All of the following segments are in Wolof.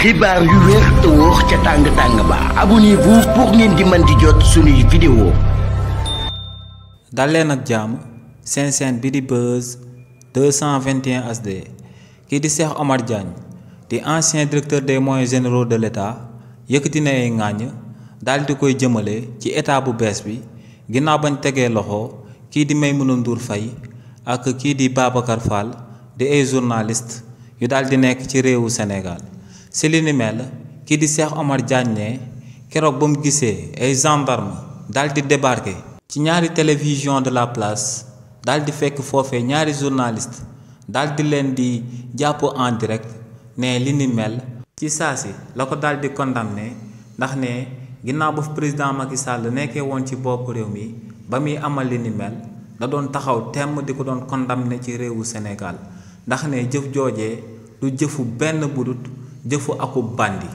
xibaar yu wér te wóor ca tàng ba abonnez-vous pour ngeen di mën di jot suñuy vidéo. dal leen ak jàmm seen chaîne bi di Buzz 221 HD kii di Cheikh Omar Diagne di ancien directeur des moyens généraux de l'État yëkkati na ay ŋàññ daal di koy jëmale ci état bu bees bi ginnaaw bañ tegee loxo kii di Maïmouna Ndour Faye ak kii di Babacar Fall di ay journaliste yu daal di nekk ci réewu Sénégal. si li ni mel kii di Cheikh Omar Diagne ne keroog ba mu gisee ay gendarme daal di débarqué ci ñaari télévision de la place daal di fekk foofee ñaari journaliste daal di leen di jàpp en direct ne li ni mel ci saasi la ko daal di condamné ndax ne ginnaaw ba président Macky Sall nekkee woon ci bopp réew mi ba muy amal li ni mel da doon taxaw temm di ko doon condamné ci réewu Sénégal ndax ne jëf joojee du jëfu benn budut jëfu akub bandi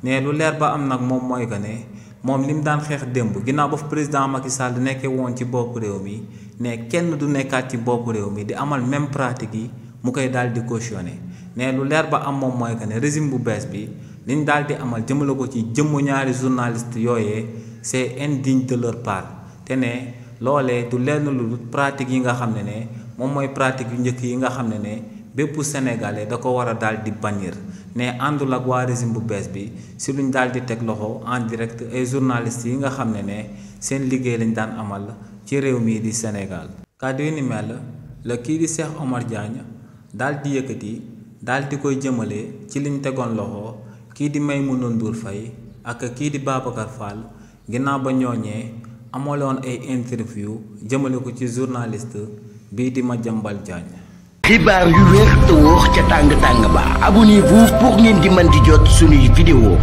ne lu leer ba am nag moom mooy que ne moom li mu daan xeex démb ginnaaw ba président Macky Sall nekkee woon ci bopp réew mi ne kenn du nekkaat ci bopp réew mi di amal même pratique yi mu koy daal di cautionné ne lu leer ba am moom mooy que ne régime bu bees bi liñ daal di amal jëmale ko ci jëmmu ñaari journaliste yooyee c'est indigne de leur part te ne loolee du lenn lu pratique yi nga xam ne moom mooy pratique yu njëkk yi nga xam ne bépp sénégalais da ko war a daal di bannir ne àndul ak waa régime bu bees bi si luñ daal di teg loxo en direct ay journalistes yi nga xam ne seen liggéey lañ daan amal ci réew mii di Sénégal. kàddu yi ni mel la kii di Cheikh Omar Diagne daal di yëkkati daal di koy jëmale ci liñ tegoon loxo kii di Maïmouna Ndour Faye ak kii di Babacar Fall ginnaaw ba ñooñee amaloon ay interview jëmale ko ci journaliste bii di Madiambal Diagne. xibaar yu wér te wóor ca tàng ba abonnez-vous pour ngeen di mën di jot suñuy vidéo.